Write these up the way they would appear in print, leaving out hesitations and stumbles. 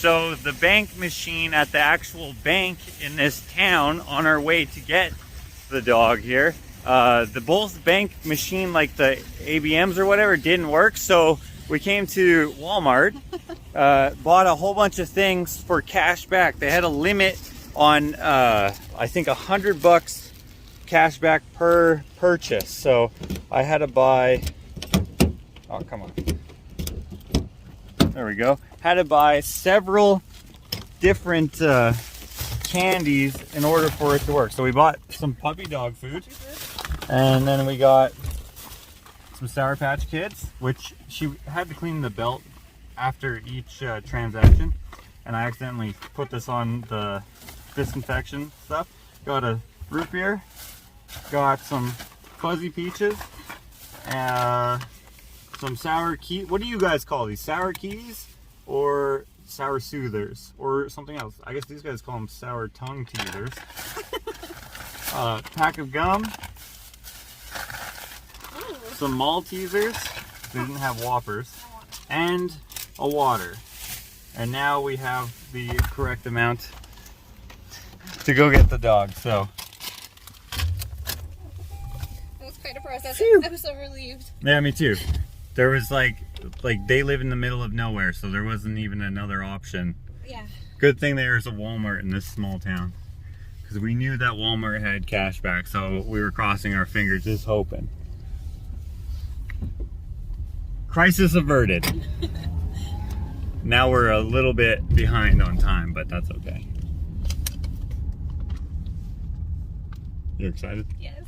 So the bank machine at the actual bank in this town on our way to get the dog here, both bank machine, like the ABMs or whatever, didn't work. So we came to Walmart, bought a whole bunch of things for cash back. They had a limit on, I think $100 cash back per purchase. So I had to buy, oh, come on. There we go. Had to buy several different candies in order for it to work. So we bought some puppy dog food, and then we got some Sour Patch Kids, which she had to clean the belt after each transaction, and I accidentally put this on the disinfection stuff. Got a root beer, got some fuzzy peaches, some sour key. What do you guys call these? Sour keys or sour soothers or something else? I guess these guys call them sour tongue teasers. Pack of gum. Ooh. Some Maltesers. They didn't have Whoppers. And a water. And now we have the correct amount to go get the dog. So that was quite a process. Phew. I was so relieved. yeah, me too. There was like they live in the middle of nowhere, so there wasn't even another option. Yeah. Good thing there's a Walmart in this small town, because we knew that Walmart had cash back, so we were crossing our fingers just hoping. Crisis averted. Now we're a little bit behind on time, but that's okay. You're excited? Yes.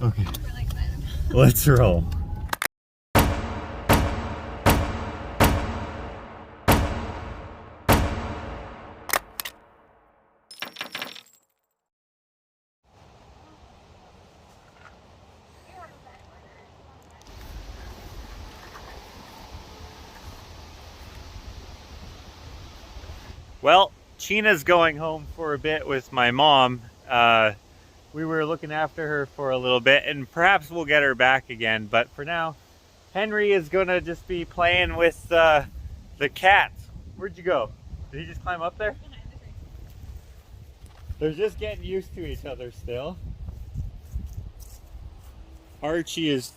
Okay. I'm really excited. Let's roll. Well, China's going home for a bit with my mom. We were looking after her for a little bit, and perhaps we'll get her back again. But for now, Henry is gonna just be playing with the cats. Where'd you go? Did he just climb up there? They're just getting used to each other still. Archie is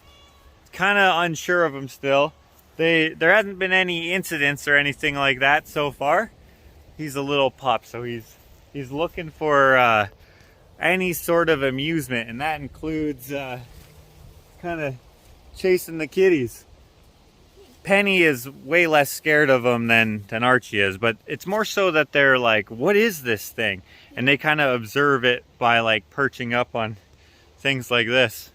kind of unsure of him still. There hasn't been any incidents or anything like that so far. He's a little pup, so he's looking for any sort of amusement, and that includes kind of chasing the kitties. Penny is way less scared of him than Archie is, but it's more so that they're like, what is this thing? And they kind of observe it by like perching up on things like this.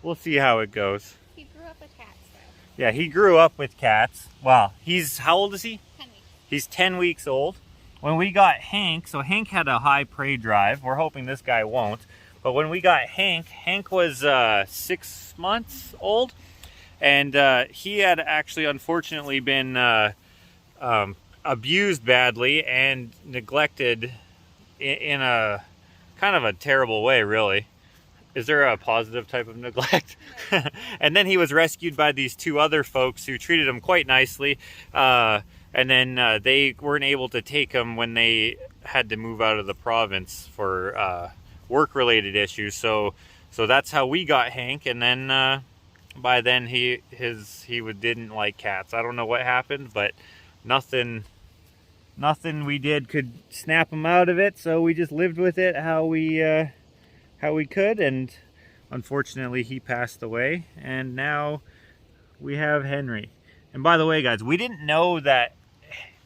We'll see how it goes. He grew up with cats, though. Yeah, he grew up with cats. Wow, how old is he? 10 weeks. He's 10 weeks old. When we got Hank, so Hank had a high prey drive. We're hoping this guy won't. But when we got Hank, Hank was 6 months old. And he had actually, unfortunately, been abused badly and neglected in a kind of a terrible way, really. Is there a positive type of neglect? No. And then he was rescued by these two other folks who treated him quite nicely. And then they weren't able to take him when they had to move out of the province for work-related issues. So that's how we got Hank. And then by then he didn't like cats. I don't know what happened, but nothing we did could snap him out of it. So we just lived with it how we could. And unfortunately, he passed away. And now we have Henry. And by the way, guys, we didn't know that.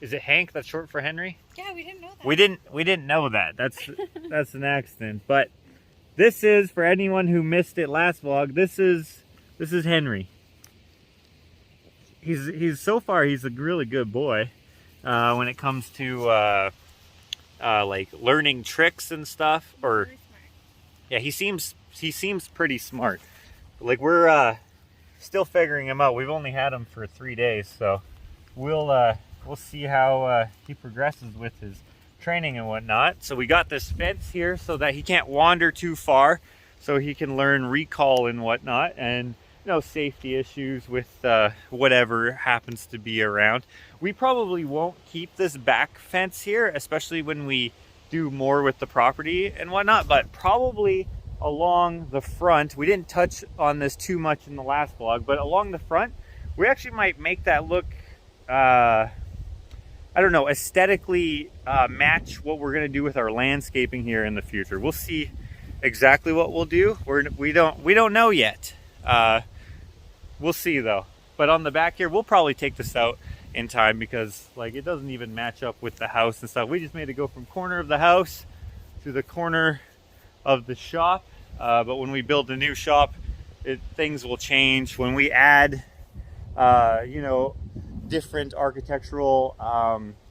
Is it Hank that's short for Henry? Yeah, we didn't know that. We didn't know that. That's an accident. But this is, for anyone who missed it last vlog, this is Henry. He's so far he's a really good boy when it comes to like learning tricks and stuff. Or Very smart. yeah, he seems pretty smart. Like we're still figuring him out. We've only had him for 3 days, so we'll see how he progresses with his training and whatnot. So we got this fence here so that he can't wander too far, so he can learn recall and whatnot. And safety issues with whatever happens to be around. We probably won't keep this back fence here, especially when we do more with the property and whatnot, but probably along the front. We didn't touch on this too much in the last vlog, but along the front, we actually might make that look, I don't know, aesthetically match what we're gonna do with our landscaping here in the future. We'll see exactly what we'll do. We don't know yet. We'll see though. But on the back here, we'll probably take this out in time because like it doesn't even match up with the house and stuff. We just made it go from corner of the house to the corner of the shop. But when we build a new shop, things will change. When we add, you know, different architectural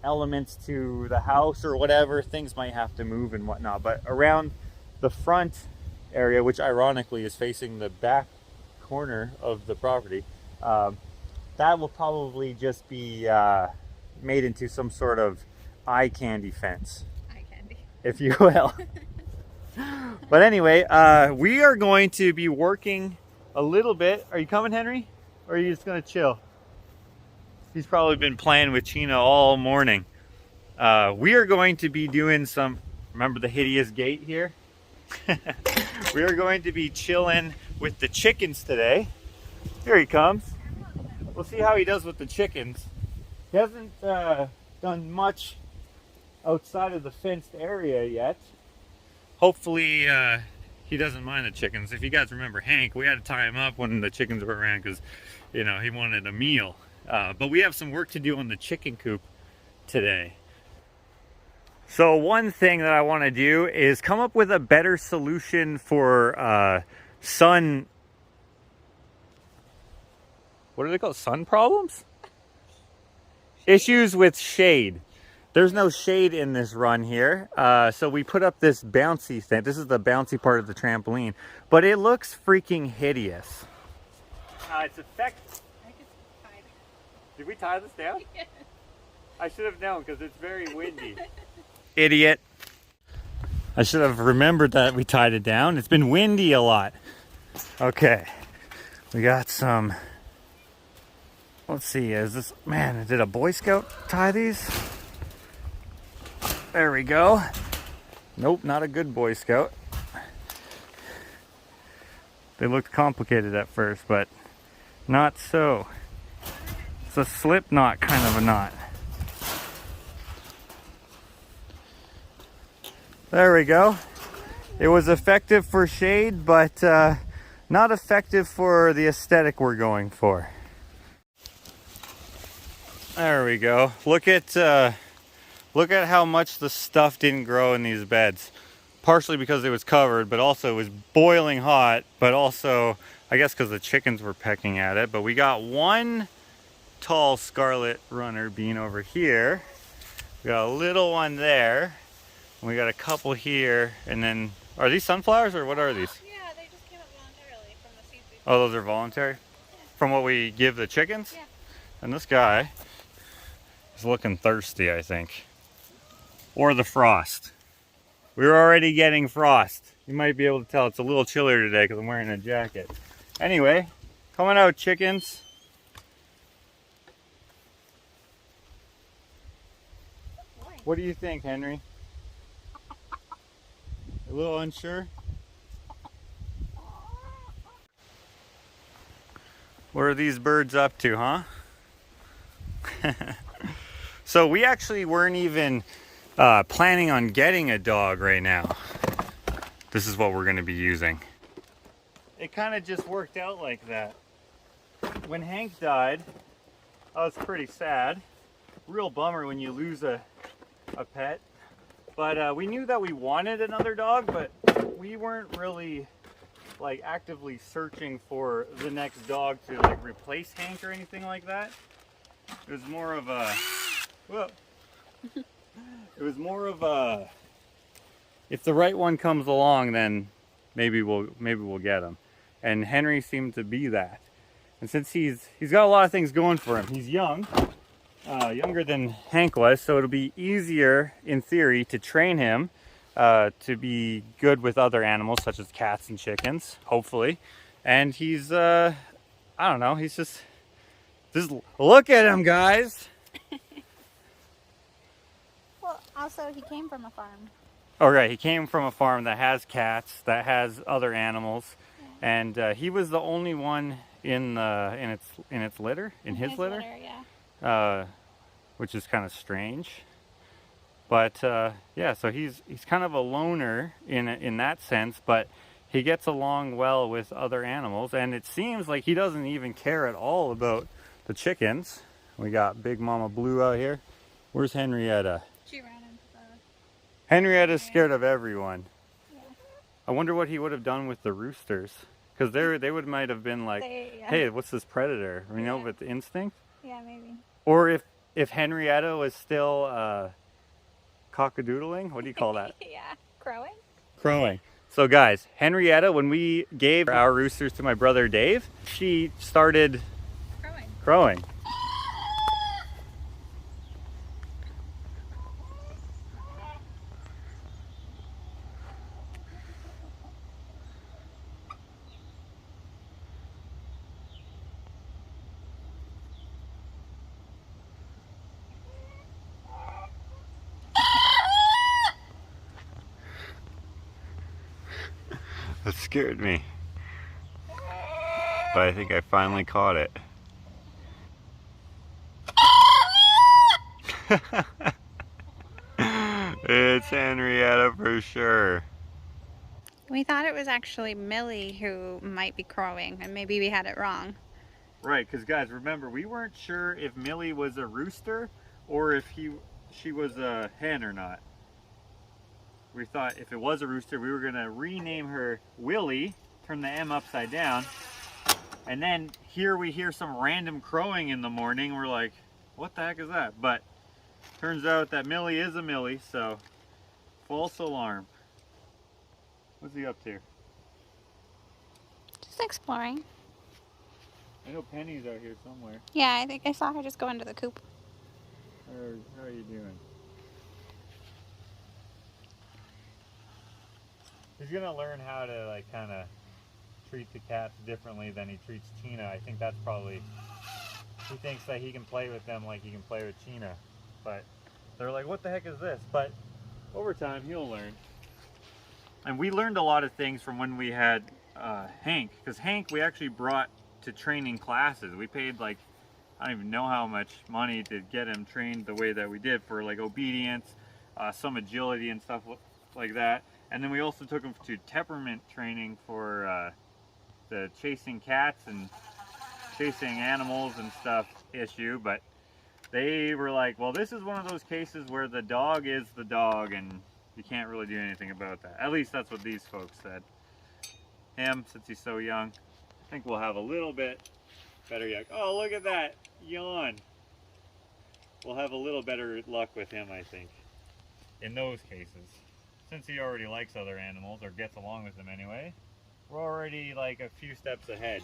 elements to the house or whatever, things might have to move and whatnot. But around the front area, which ironically is facing the back corner of the property, that will probably just be made into some sort of eye candy fence, if you will. But anyway, we are going to be working a little bit. Are you coming, Henry? Or are you just gonna chill? He's probably been playing with Chino all morning. We are going to be doing some, remember the hideous gate here? We are going to be chilling with the chickens today. Here he comes. We'll see how he does with the chickens. He hasn't done much outside of the fenced area yet. Hopefully he doesn't mind the chickens. If you guys remember Hank, we had to tie him up when the chickens were around because, you know, he wanted a meal. But we have some work to do on the chicken coop today. So one thing that I want to do is come up with a better solution for sun... What are they called? Sun problems? Issues with shade. There's no shade in this run here. So we put up this bouncy thing. This is the bouncy part of the trampoline. But it looks freaking hideous. It's effective. Did we tie this down? Yeah. I should have known because it's very windy. Idiot. I should have remembered that we tied it down. It's been windy a lot. Okay. We got some... Let's see, is this... Man, did a Boy Scout tie these? There we go. Nope, not a good Boy Scout. They looked complicated at first, but not so. It's a slip knot kind of a knot. There we go. It was effective for shade, but not effective for the aesthetic we're going for. There we go. Look at how much the stuff didn't grow in these beds. Partially because it was covered, but also it was boiling hot, but also I guess because the chickens were pecking at it. But we got one tall scarlet runner bean over here. We got a little one there. And we got a couple here. And then, are these sunflowers or what are these? Yeah, they just came up voluntarily from the seeds. Oh, those are voluntary? Yeah. From what we give the chickens? Yeah. And this guy is looking thirsty, I think. Or the frost. We're already getting frost. You might be able to tell it's a little chillier today because I'm wearing a jacket. Anyway, coming out, chickens. What do you think, Henry? A little unsure? What are these birds up to, huh? So we actually weren't even planning on getting a dog right now. This is what we're going to be using. It kind of just worked out like that. When Hank died, I was pretty sad. Real bummer when you lose a pet. But we knew that we wanted another dog, but we weren't really like actively searching for the next dog to like replace Hank or anything like that. It was more of a... Whoa. It was more of a, if the right one comes along, then maybe we'll get him. And Henry seemed to be that. And since he's got a lot of things going for him, he's young, younger than Hank was, so it'll be easier in theory to train him to be good with other animals such as cats and chickens, hopefully. And he's I don't know. He's just look at him, guys. Well, also he came from a farm. Oh, right. He came from a farm that has cats, that has other animals, Yeah. and he was the only one in its litter, in his litter, yeah. which is kind of strange. But yeah, so he's kind of a loner in that sense, but he gets along well with other animals, and it seems like he doesn't even care at all about the chickens. We got Big Mama Blue out here. Where's Henrietta? She ran into the... Henrietta's scared of everyone. Yeah. I wonder what he would have done with the roosters, because they might have been like, yeah. hey, what's this predator? You know, Yeah. with instinct. Yeah, maybe. Or if Henrietta was still cockadoodling, what do you call that? Yeah, crowing. Crowing. So guys, Henrietta, when we gave our roosters to my brother Dave, she started crowing. That scared me. But I think I finally caught it. It's Henrietta for sure. We thought it was actually Millie who might be crowing, and maybe we had it wrong. Right, because guys, remember, we weren't sure if Millie was a rooster or if she was a hen or not. We thought if it was a rooster, we were going to rename her Willie, turn the M upside down, and then here we hear some random crowing in the morning. We're like, what the heck is that? But turns out that Millie is a Millie, so false alarm. What's he up to? Just exploring. I know Penny's out here somewhere. Yeah, I think I saw her just go into the coop. How are you doing? He's gonna learn how to like kind of treat the cats differently than he treats Tina. I think that's probably, he thinks that he can play with them like he can play with Tina. But they're like, what the heck is this? But over time, he'll learn. And we learned a lot of things from when we had Hank. Because Hank, we actually brought to training classes. We paid like, I don't even know how much money to get him trained the way that we did for like obedience, some agility and stuff like that. And then we also took him to temperament training for the chasing cats and chasing animals and stuff issue. But they were like, well, this is one of those cases where the dog is the dog and you can't really do anything about that. At least that's what these folks said. Him, since he's so young, I think we'll have a little bit better luck. Oh, look at that yawn. We'll have a little better luck with him, I think, in those cases. Since he already likes other animals, or gets along with them anyway, we're already like a few steps ahead.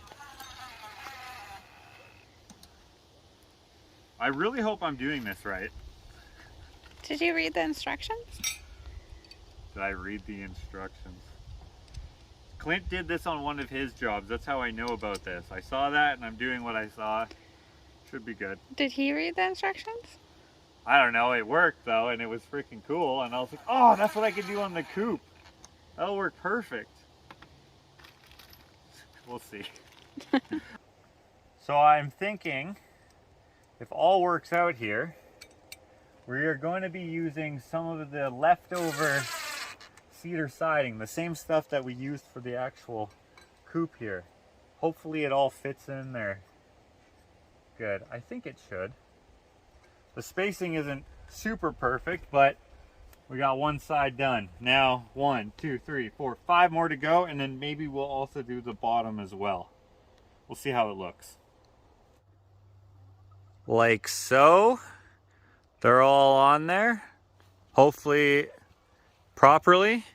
I really hope I'm doing this right. Did you read the instructions? Did I read the instructions? Clint did this on one of his jobs. That's how I know about this. I saw that and I'm doing what I saw. Should be good. Did he read the instructions? I don't know, it worked though, and it was freaking cool, and I was like, oh, that's what I could do on the Coop. That'll work perfect. We'll see. So I'm thinking, if all works out here, we are going to be using some of the leftover cedar siding, the same stuff that we used for the actual Coop here. Hopefully it all fits in there good. I think it should. The spacing isn't super perfect, but we got one side done. Now 1, 2, 3, 4, 5 more to go, and then maybe we'll also do the bottom as well. We'll see how it looks. Like so. They're all on there. Hopefully properly.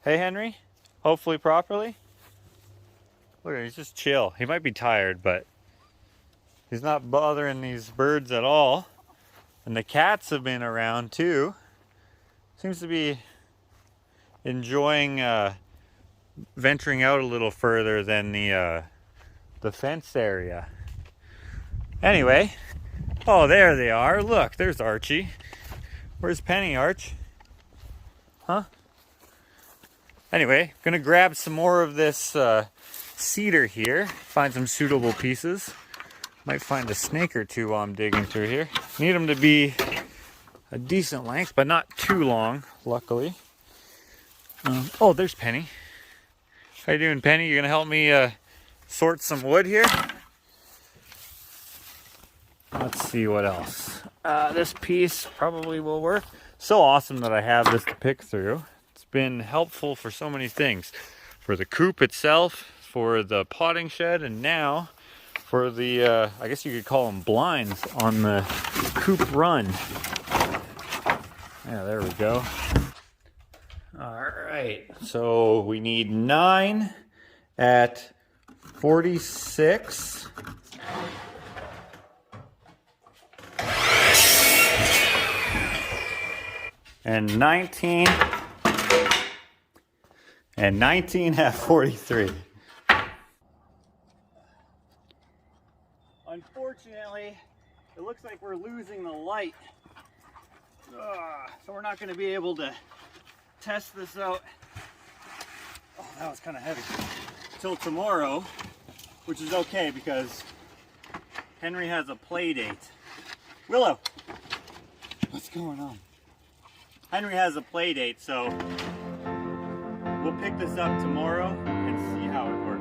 Hey Henry, hopefully properly. Look, he's just chill. He might be tired, but he's not bothering these birds at all. And the cats have been around too. Seems to be enjoying venturing out a little further than the the fence area. Anyway, oh, there they are. Look, there's Archie. Where's Penny, Arch? Huh? Anyway, gonna grab some more of this cedar here. Find some suitable pieces. Might find a snake or two while I'm digging through here. Need them to be a decent length, but not too long, luckily. Oh, there's Penny. How you doing, Penny? You gonna help me sort some wood here? Let's see what else. This piece probably will work. So awesome that I have this to pick through. It's been helpful for so many things. For the coop itself, for the potting shed, and now for the, I guess you could call them blinds on the coop run. Yeah, there we go. All right, so we need 9 at 46. And 19 at 43. Unfortunately, it looks like we're losing the light. So we're not going to be able to test this out. Oh, that was kind of heavy. Till tomorrow, which is okay because Henry has a play date. Willow, what's going on? Henry has a play date, so we'll pick this up tomorrow and see how it works.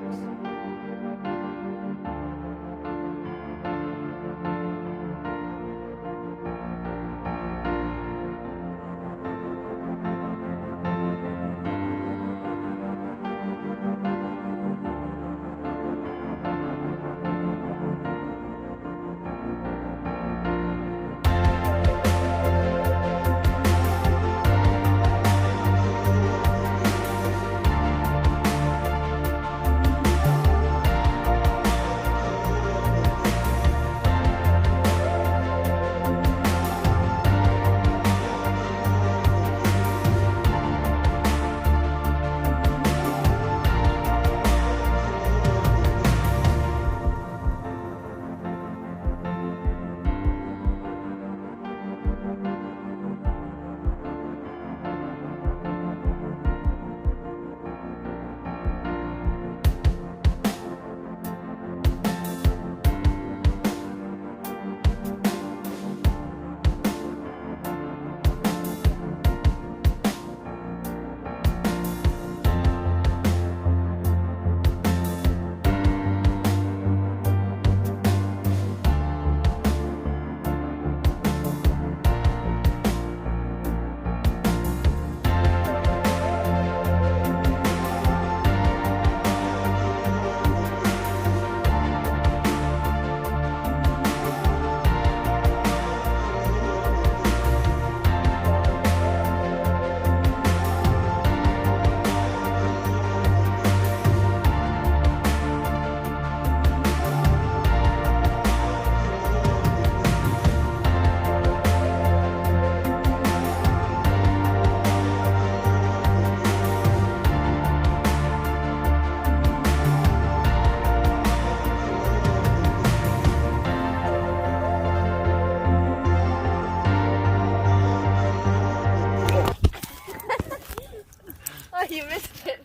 You missed it.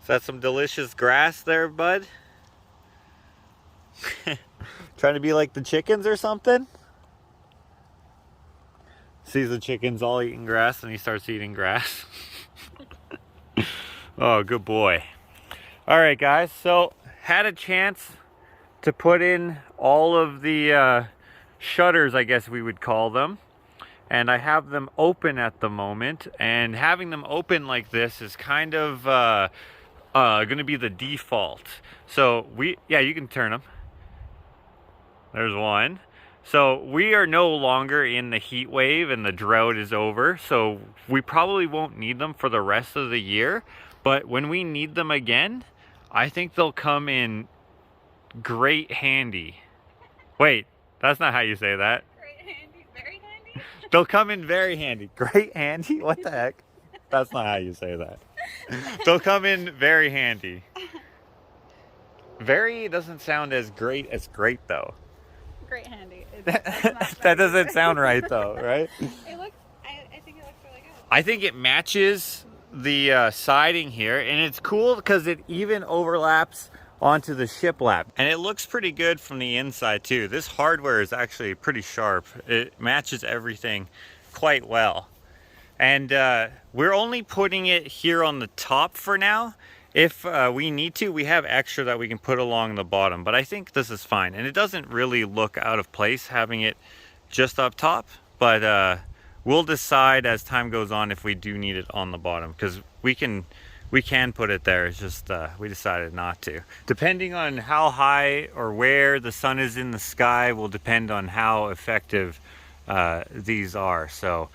Is that some delicious grass there, bud? Trying to be like the chickens or something? Sees the chickens all eating grass and he starts eating grass. Oh, good boy. All right, guys, so had a chance to put in all of the shutters, I guess we would call them, and I have them open at the moment, and having them open like this is kind of gonna be the default. So yeah, you can turn them. There's one. So we are no longer in the heat wave and the drought is over, so we probably won't need them for the rest of the year, but when we need them again, I think they'll come in great handy. Wait, that's not how you say that. Great handy, very handy. They'll come in very handy. Great handy? What the heck? That's not how you say that. They'll come in very handy. Very doesn't sound as great as great though. Great handy. That doesn't sound right though, right? It looks. I think it looks really good. I think it matches the siding here, and it's cool because it even overlaps onto the shiplap, and it looks pretty good from the inside too. This hardware is actually pretty sharp. It matches everything quite well, and we're only putting it here on the top for now. If we need to, we have extra that we can put along the bottom, but I think this is fine, and it doesn't really look out of place having it just up top, but we'll decide as time goes on if we do need it on the bottom, because we can put it there. It's just we decided not to. Depending on how high or where the sun is in the sky will depend on how effective these are. So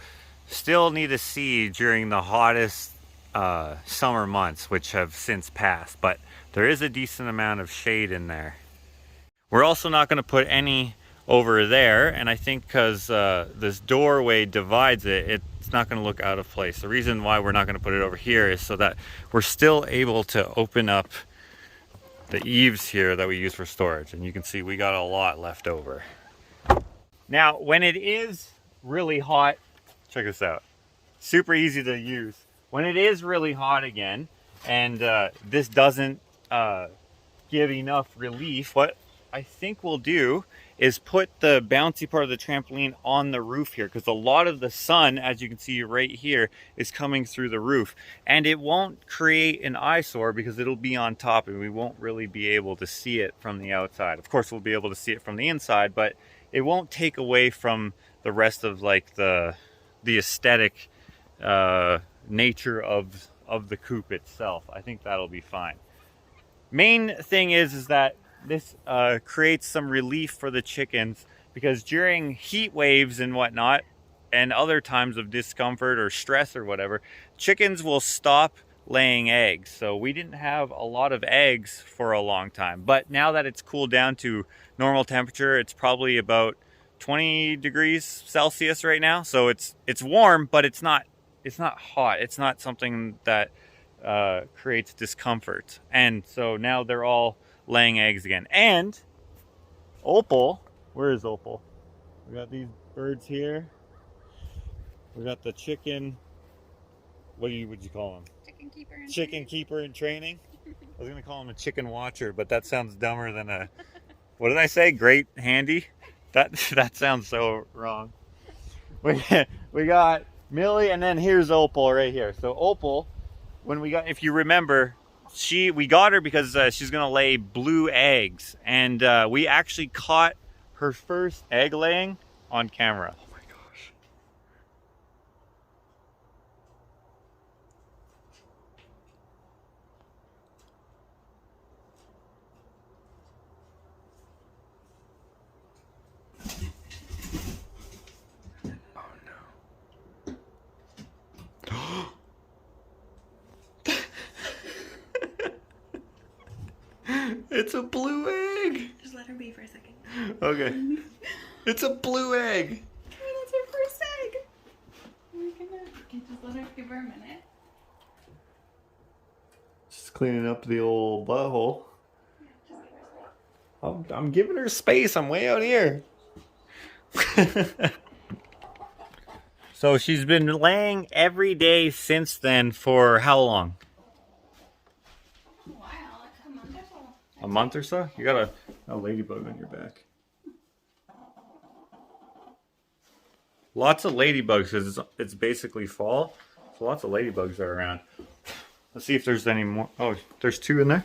still need to see during the hottest summer months, which have since passed, but there is a decent amount of shade in there. We're also not going to put any over there, and I think because this doorway divides it, it's not going to look out of place. The reason why we're not going to put it over here is so that we're still able to open up the eaves here that we use for storage, and you can see we got a lot left over. Now when it is really hot, check this out, super easy to use. When it is really hot again and this doesn't give enough relief, what I think we'll do is put the bouncy part of the trampoline on the roof here, because a lot of the sun, as you can see right here, is coming through the roof, and it won't create an eyesore because it'll be on top and we won't really be able to see it from the outside. Of course we'll be able to see it from the inside, but it won't take away from the rest of like the aesthetic nature of the coop itself. I think that'll be fine. Main thing is that this creates some relief for the chickens, because during heat waves and whatnot and other times of discomfort or stress or whatever, chickens will stop laying eggs. So we didn't have a lot of eggs for a long time, but now that it's cooled down to normal temperature, it's probably about 20 degrees Celsius right now, so it's warm, but it's not hot. It's not something that creates discomfort. And so now they're all laying eggs again. And Opal, where is Opal? We got these birds here. We got the chicken, what would you call them? Chicken keeper in training. I was gonna call him a chicken watcher, but that sounds dumber than a, what did I say? Great handy? That sounds so wrong. We got Millie, and then here's Opal right here. So Opal, if you remember, we got her because she's gonna lay blue eggs, and we actually caught her first egg laying on camera. Oh my gosh. Oh no. It's a blue egg. Just let her be for a second. Okay. It's a blue egg. Oh, that's her first egg. We're gonna just let her give her a minute. Just cleaning up the old butthole. I'm giving her space. I'm way out here. So she's been laying every day since then for how long? A month or so? You got a ladybug on your back. Lots of ladybugs because it's basically fall. So lots of ladybugs are around. Let's see if there's any more. Oh, there's two in there.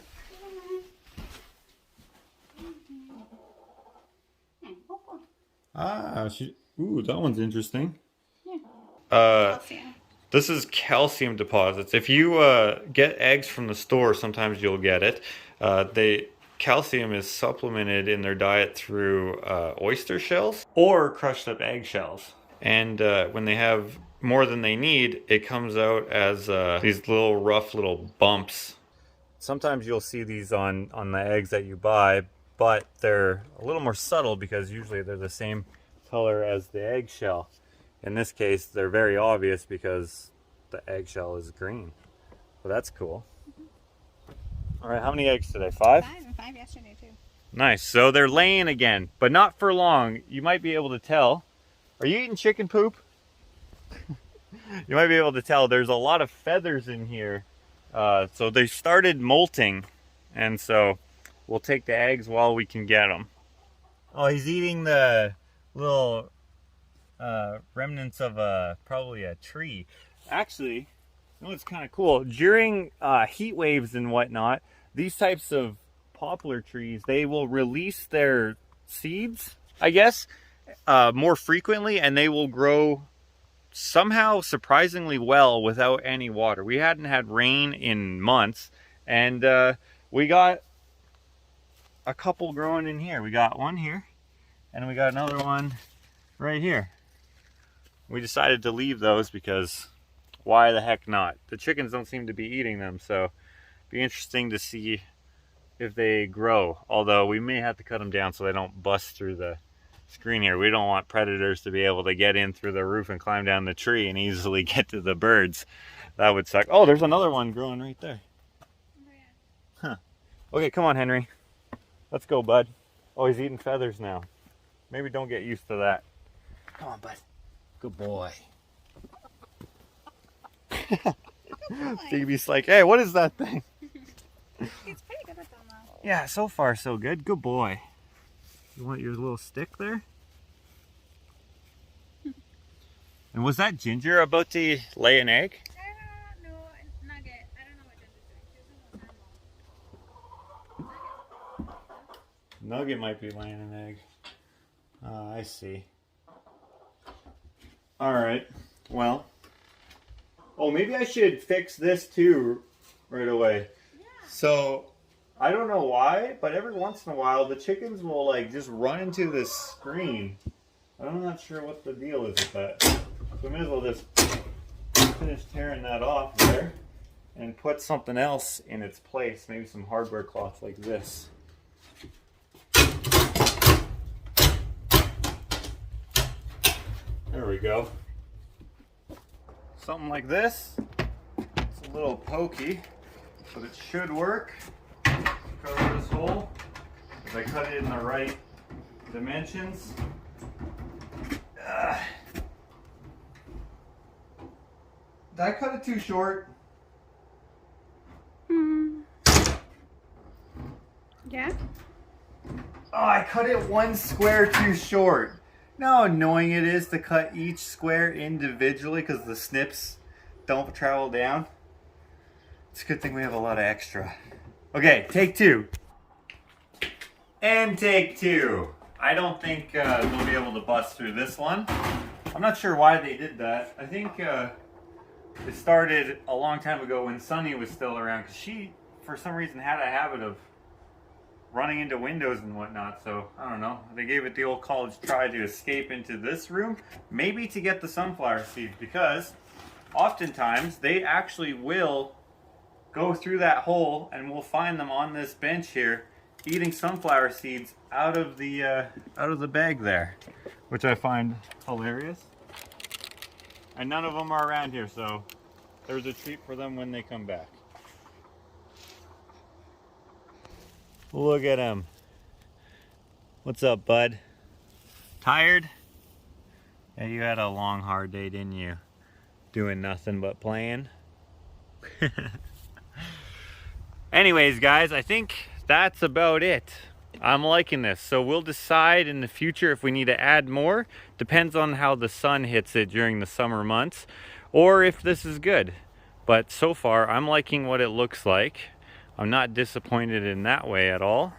Ah, ooh, that one's interesting. Calcium. This is calcium deposits. If you get eggs from the store, sometimes you'll get it. Calcium is supplemented in their diet through oyster shells or crushed up egg shells. And when they have more than they need, it comes out as these little rough little bumps. Sometimes you'll see these on the eggs that you buy, but they're a little more subtle because usually they're the same color as the egg shell. In this case, they're very obvious because the eggshell is green. Well, that's cool. All right, how many eggs today? 5? 5 and 5 yesterday too. Nice. So they're laying again, but not for long. You might be able to tell. Are you eating chicken poop? You might be able to tell there's a lot of feathers in here. So they started molting, and so we'll take the eggs while we can get them. Oh, he's eating the little remnants of probably a tree. Actually, you know what's kind of cool? During heat waves and whatnot, these types of poplar trees, they will release their seeds, I guess, more frequently, and they will grow somehow surprisingly well without any water. We hadn't had rain in months, and we got a couple growing in here. We got one here, and we got another one right here. We decided to leave those because why the heck not? The chickens don't seem to be eating them, so it'd be interesting to see if they grow. Although we may have to cut them down so they don't bust through the screen here. We don't want predators to be able to get in through the roof and climb down the tree and easily get to the birds. That would suck. Oh, there's another one growing right there. Huh. Okay, come on, Henry. Let's go, bud. Oh, he's eating feathers now. Maybe don't get used to that. Come on, bud. Good boy. Phoebe's like, hey, what is that thing? He's pretty good at them though. Yeah, so far so good. Good boy. You want your little stick there? And was that Ginger about to lay an egg? No, Nugget. I don't know what Ginger's doing. She's almost normal. Nugget might be laying an egg. I see. Alright, well. Oh, maybe I should fix this too right away. Yeah. So, I don't know why, but every once in a while the chickens will like just run into this screen. I'm not sure what the deal is with that. So we may as well just finish tearing that off there and put something else in its place. Maybe some hardware cloth like this. There we go. Something like this. It's a little pokey, but it should work. Cover this hole. If I cut it in the right dimensions. Did I cut it too short? Yeah? Oh, I cut it 1 square too short. You know how annoying it is to cut each square individually because the snips don't travel down? It's a good thing we have a lot of extra. Okay, take 2. And take 2. I don't think they'll be able to bust through this one. I'm not sure why they did that. I think it started a long time ago when Sunny was still around, because she, for some reason, had a habit of running into windows and whatnot. So, I don't know. They gave it the old college try to escape into this room, maybe to get the sunflower seeds, because oftentimes they actually will go through that hole and we'll find them on this bench here eating sunflower seeds out of the bag there, which I find hilarious. And none of them are around here, so there's a treat for them when they come back. Look at him. What's up, bud? Tired? Yeah, you had a long, hard day, didn't you? Doing nothing but playing. Anyways, guys, I think that's about it. I'm liking this. So we'll decide in the future if we need to add more. Depends on how the sun hits it during the summer months, or if this is good. But so far, I'm liking what it looks like. I'm not disappointed in that way at all.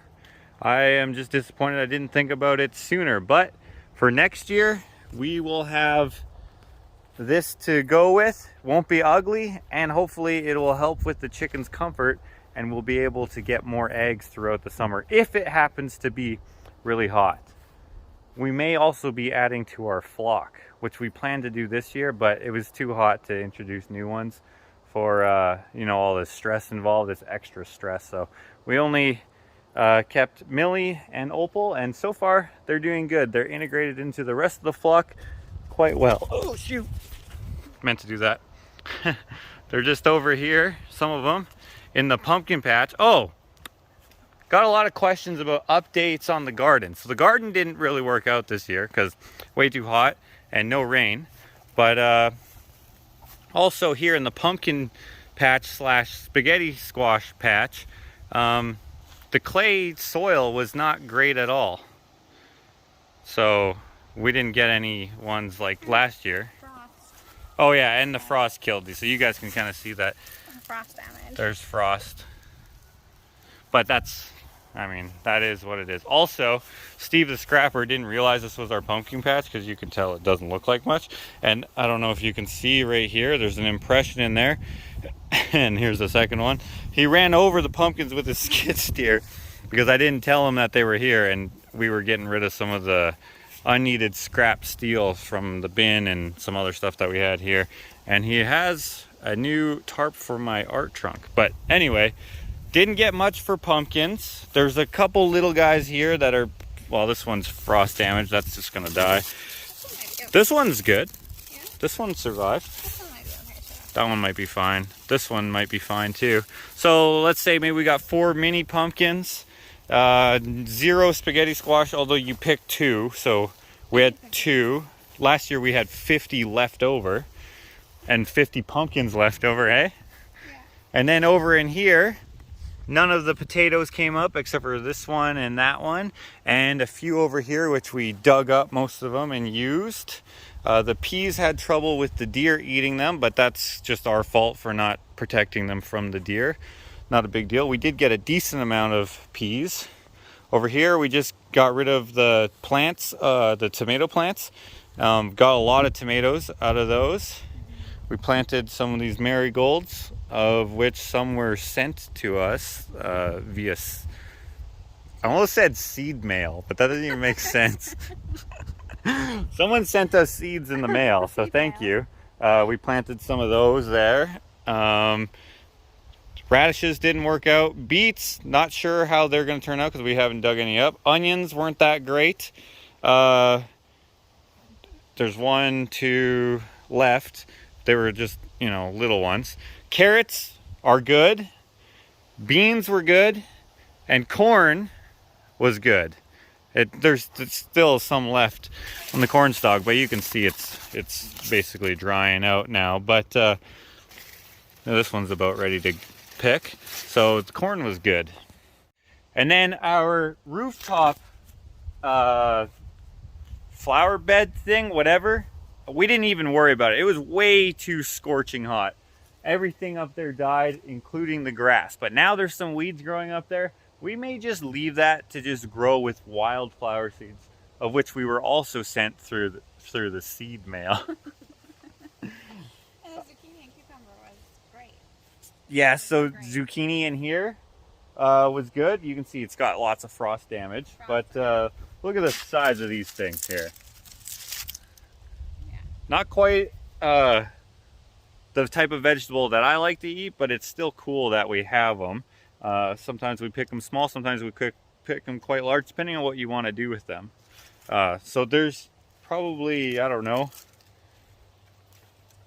I am just disappointed I didn't think about it sooner. But for next year, we will have this to go with. Won't be ugly, and hopefully it will help with the chicken's comfort, and we'll be able to get more eggs throughout the summer if it happens to be really hot. We may also be adding to our flock, which we planned to do this year, but it was too hot to introduce new ones for you know, all the stress involved. It's extra stress, so we only kept Millie and Opal, and so far they're doing good. They're integrated into the rest of the flock quite well. Oh shoot, meant to do that. They're just over here, some of them, in the pumpkin patch. Oh, got a lot of questions about updates on the garden. So the garden didn't really work out this year because way too hot and no rain. But also here in the pumpkin patch slash spaghetti squash patch, the clay soil was not great at all. So we didn't get any ones like last year. Frost. Oh yeah, and the frost killed these. So you guys can kind of see that. Frost damage. There's frost. But that's, I mean, that is what it is. Also, Steve the Scrapper didn't realize this was our pumpkin patch because you can tell it doesn't look like much. And I don't know if you can see right here, there's an impression in there. And here's the second one. He ran over the pumpkins with his skid steer because I didn't tell him that they were here, and we were getting rid of some of the unneeded scrap steel from the bin and some other stuff that we had here. And he has a new tarp for my art trunk. But anyway, didn't get much for pumpkins. There's a couple little guys here that are, well, this one's frost damage. That's just gonna die. This one's good. Yeah. This one survived. This one might be okay too. That one might be fine. This one might be fine too. So let's say maybe we got 4 mini pumpkins, 0 spaghetti squash, although you picked 2. So we had 2. Last year we had 50 left over and 50 pumpkins left over, eh? Yeah. And then over in here, none of the potatoes came up except for this one and that one, and a few over here which we dug up most of them and used. The peas had trouble with the deer eating them, but that's just our fault for not protecting them from the deer. Not a big deal. We did get a decent amount of peas. Over here we just got rid of the plants, the tomato plants. Got a lot of tomatoes out of those. We planted some of these marigolds, of which some were sent to us via, I almost said seed mail, but that doesn't even make sense. Someone sent us seeds in the mail, so thank you. We planted some of those there. Radishes didn't work out. Beets, not sure how they're going to turn out because we haven't dug any up. Onions weren't that great. There's 1, 2 left. They were just, you know, little ones. Carrots are good. Beans were good. And corn was good. There's still some left on the corn stalk, but you can see it's basically drying out now. But this one's about ready to pick. So the corn was good. And then our rooftop flower bed thing, whatever, we didn't even worry about it. It was way too scorching hot. Everything up there died, including the grass. But now there's some weeds growing up there. We may just leave that to just grow with wildflower seeds, of which we were also sent through the seed mail. And the zucchini and cucumber was great. Yeah, so zucchini in here was good. You can see it's got lots of frost damage. But look at the size of these things here. Yeah. Not quite the type of vegetable that I like to eat, but it's still cool that we have them. Sometimes we pick them small, sometimes we pick them quite large, depending on what you want to do with them. So there's probably, I don't know,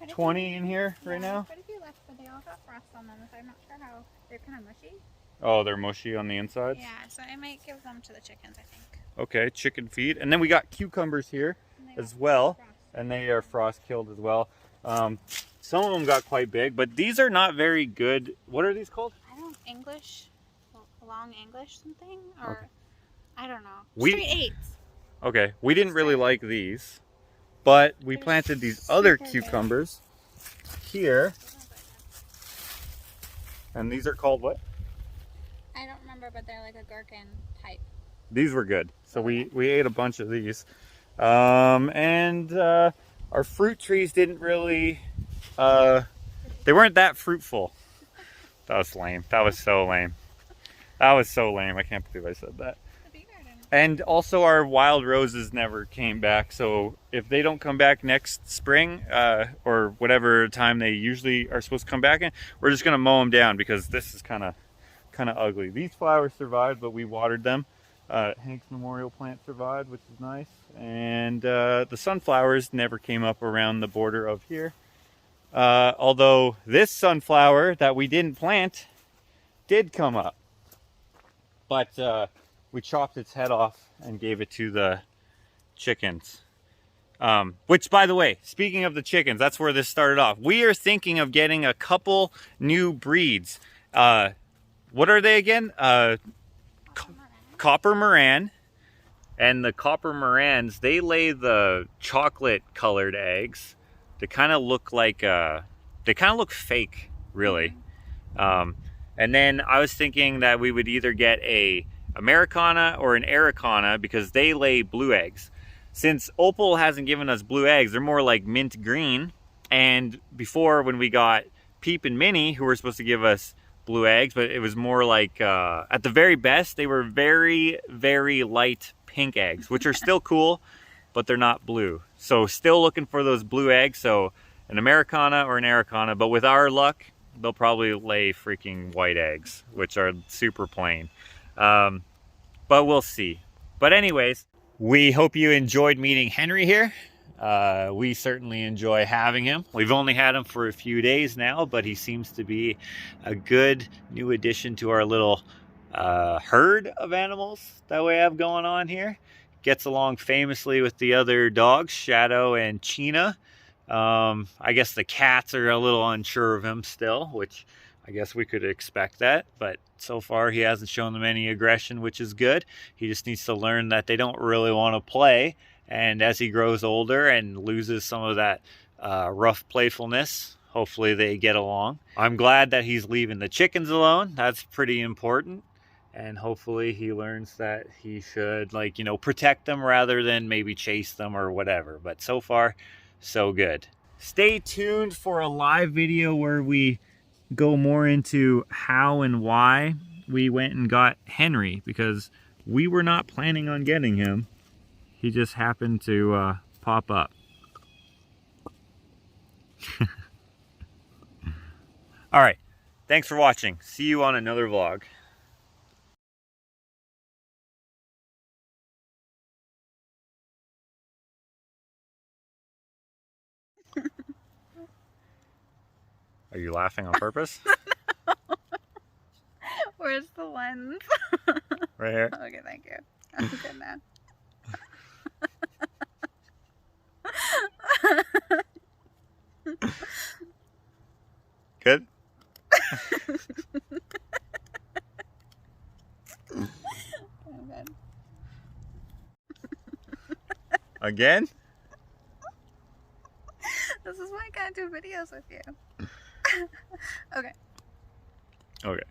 20 in here right now. Quite a few left, but they all got frost on them, so I'm not sure how. They're kind of mushy. Oh, they're mushy on the inside? Yeah, so I might give them to the chickens, I think. Okay, chicken feed. And then we got cucumbers here as well, and they are frost killed as well. Some of them got quite big, but these are not very good. What are these called? English, long English something, or okay. I don't know. Straight 8s. Okay, we didn't really like these, but we planted these other cucumbers here, and these are called what? I don't remember, but they're like a gherkin type. These were good, so we ate a bunch of these, and our fruit trees didn't really, they weren't that fruitful. That was lame. That was so lame. That was so lame. I can't believe I said that. And also our wild roses never came back. So if they don't come back next spring or whatever time they usually are supposed to come back in, we're just going to mow them down because this is kind of ugly. These flowers survived, but we watered them. Hank's memorial plant survived, which is nice. And the sunflowers never came up around the border of here. Although this sunflower that we didn't plant did come up. But we chopped its head off and gave it to the chickens. Which, by the way, speaking of the chickens, that's where this started off. We are thinking of getting a couple new breeds. What are they again? Copper Moran. And the Copper Morans, they lay the chocolate colored eggs. They kind of look like, they kind of look fake, really. And then I was thinking that we would either get a Americana or an Araucana because they lay blue eggs. Since Opal hasn't given us blue eggs, they're more like mint green. And before, when we got Peep and Minnie, who were supposed to give us blue eggs, but it was more like, at the very best, they were very, very light pink eggs, which are still cool, but they're not blue. So still looking for those blue eggs. So an Americana or an Araucana, but with our luck, they'll probably lay freaking white eggs, which are super plain. But we'll see. But anyways, we hope you enjoyed meeting Henry here. We certainly enjoy having him. We've only had him for a few days now, but he seems to be a good new addition to our little herd of animals that we have going on here. Gets along famously with the other dogs, Shadow and China. I guess the cats are a little unsure of him still, which I guess we could expect that, but so far he hasn't shown them any aggression, which is good. He just needs to learn that they don't really want to play, and as he grows older and loses some of that rough playfulness, hopefully they get along. I'm glad that he's leaving the chickens alone. That's pretty important. And hopefully he learns that he should, like, you know, protect them rather than maybe chase them or whatever. But so far, so good. Stay tuned for a live video where we go more into how and why we went and got Henry, because we were not planning on getting him. He just happened to pop up. All right. Thanks for watching. See you on another vlog. Are you laughing on purpose? Where's the lens? Right here. Okay, thank you. I'm good now. Good? I'm good. Again? This is why I can't do videos with you. Okay. Okay.